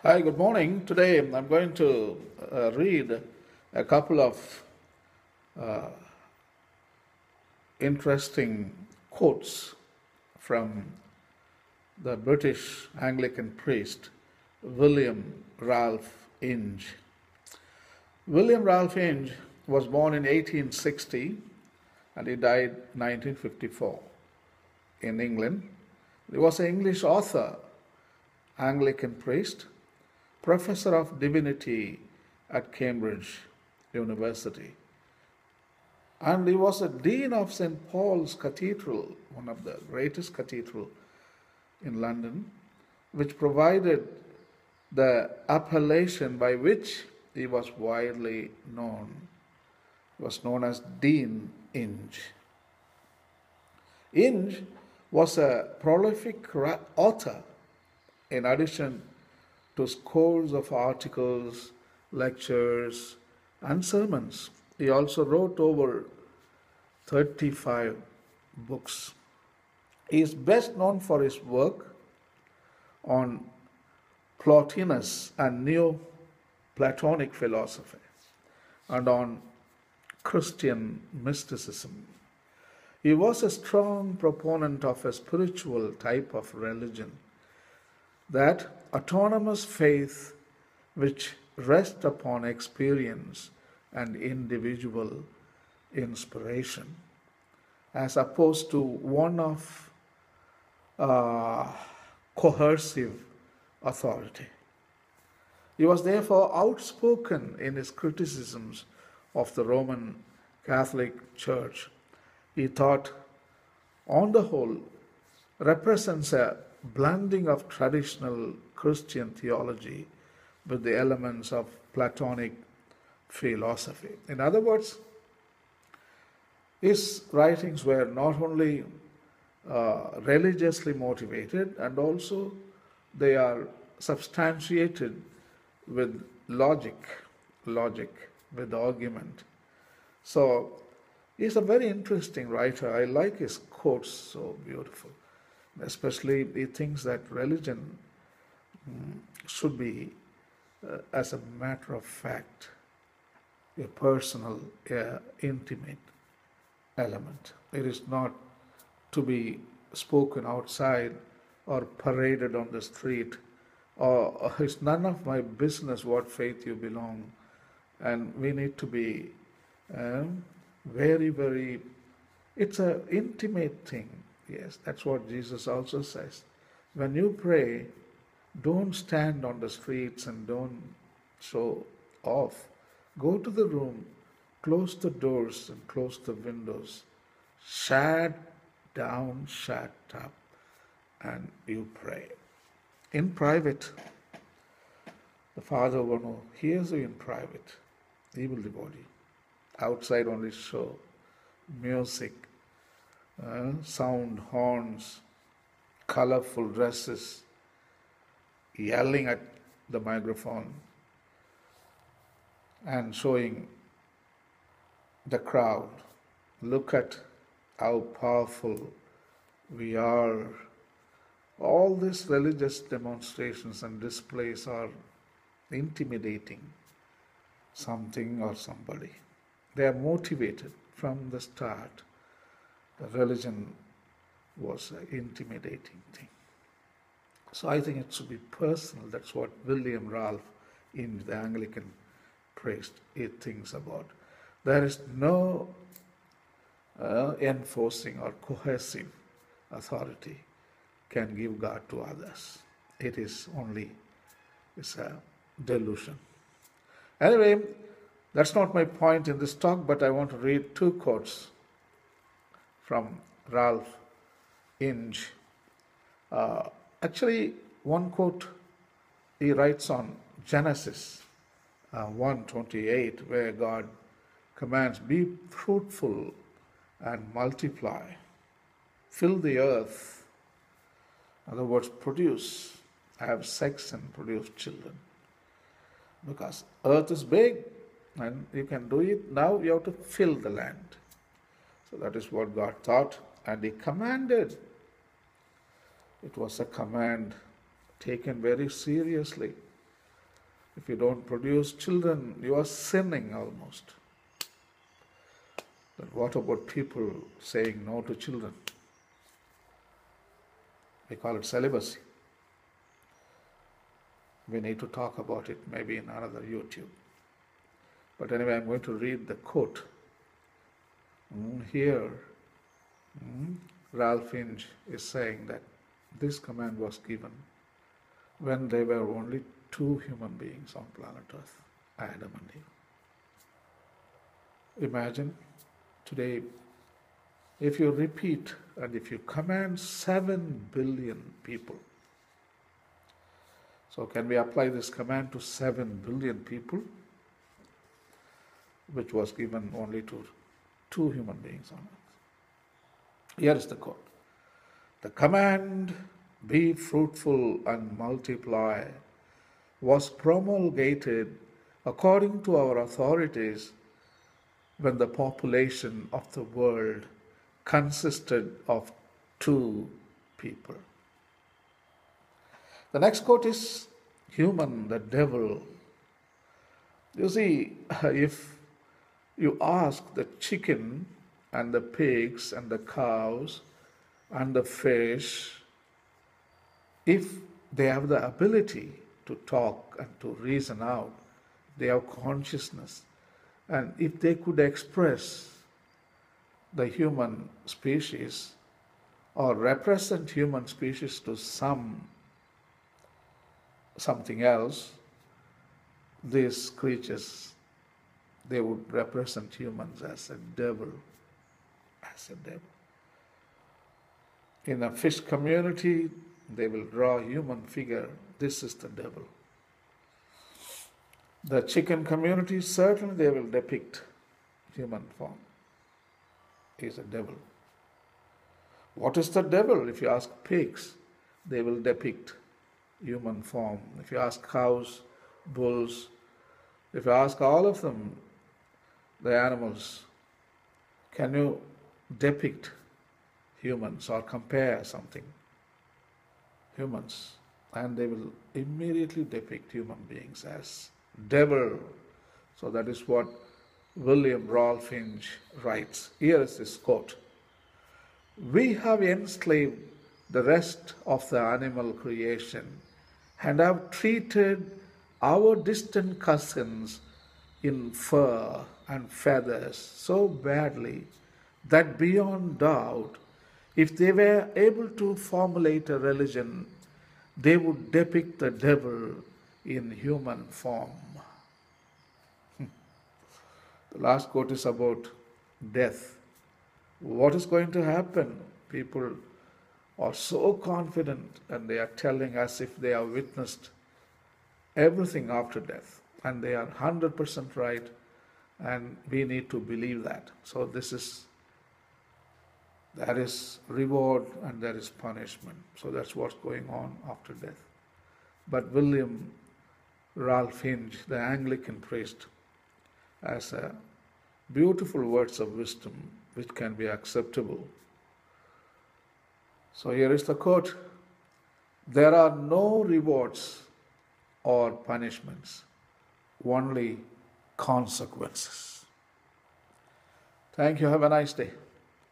Hi, good morning. Today I'm going to read a couple of interesting quotes from the British Anglican priest William Ralph Inge. William Ralph Inge was born in 1860 and he died 1954 in England. He was an English author, Anglican priest, professor of divinity at Cambridge University. And he was a dean of St. Paul's Cathedral, one of the greatest cathedral in London, which provided the appellation by which he was widely known. He was known as Dean Inge. Inge was a prolific author in addition to scores of articles, lectures, and sermons. He also wrote over 35 books. He is best known for his work on Plotinus and neoplatonic philosophy and on Christian mysticism. He was a strong proponent of a spiritual type of religion, that autonomous faith which rests upon experience and individual inspiration, as opposed to one of coercive authority. He was therefore outspoken in his criticisms of the Roman Catholic Church. He thought, on the whole, represents a blending of traditional Christian theology with the elements of Platonic philosophy. In other words, his writings were not only religiously motivated, and also they are substantiated with logic, with argument. So he's a very interesting writer. I like his quotes, so beautiful. Especially he thinks that religion should be, as a matter of fact, a personal, intimate element. It is not to be spoken outside or paraded on the street, or it's none of my business what faith you belong. And we need to be very, it's an intimate thing. Yes, that's what Jesus also says. When you pray, don't stand on the streets and don't show off. Go to the room, close the doors and close the windows, shut down, shut up, and you pray. In private, the Father who hears you in private, He will reward you. Outside only show, music, sound, horns, colorful dresses, yelling at the microphone and showing the crowd, look at how powerful we are. All these religious demonstrations and displays are intimidating something or somebody. They are motivated from the start. The religion was an intimidating thing. So I think it should be personal. That's what William Ralph Inge, the Anglican priest, he thinks about. There is no enforcing or coercive authority can give God to others. It is only, it's a delusion. Anyway, that's not my point in this talk, but I want to read two quotes from Ralph Inge. Actually, one quote he writes on Genesis 1:28, where God commands, "Be fruitful and multiply, fill the earth." In other words, produce, have sex and produce children. Because earth is big and you can do it. Now you have to fill the land. So that is what God thought, and He commanded. It was a command taken very seriously. If you don't produce children, you are sinning almost. Then what about people saying no to children? We call it celibacy. We need to talk about it maybe in another YouTube. But anyway, I'm going to read the quote. Here, Ralph Inge is saying that this command was given when there were only two human beings on planet Earth, Adam and Eve. Imagine today, if you repeat and if you command 7 billion people, so can we apply this command to 7 billion people, which was given only to two human beings on earth? Here is the quote. The command, be fruitful and multiply, was promulgated according to our authorities when the population of the world consisted of 2 people. The next quote is human, the devil. You see, if you ask the chicken and the pigs and the cows and the fish, if they have the ability to talk and to reason out, they have consciousness, and if they could express the human species or represent human species to something else, these creatures, they would represent humans as a devil. In a fish community, they will draw a human figure. This is the devil. The chicken community, certainly they will depict human form. He is a devil. What is the devil? If you ask pigs, they will depict human form. If you ask cows, bulls, if you ask all of them, the animals, can you depict humans or compare something? Humans. And they will immediately depict human beings as devil. So that is what William Ralph Inge writes. Here is this quote. We have enslaved the rest of the animal creation and have treated our distant cousins in fur and feathers so badly that beyond doubt, if they were able to formulate a religion, they would depict the devil in human form. The last quote is about death. What is going to happen? People are so confident and they are telling us if they have witnessed everything after death, and they are 100% right, and we need to believe that. So there is reward and there is punishment. So that's what's going on after death. But William Ralph Inge, the Anglican priest, has a beautiful words of wisdom which can be acceptable. So here is the quote. There are no rewards or punishments, only consequences. Thank you. Have a nice day.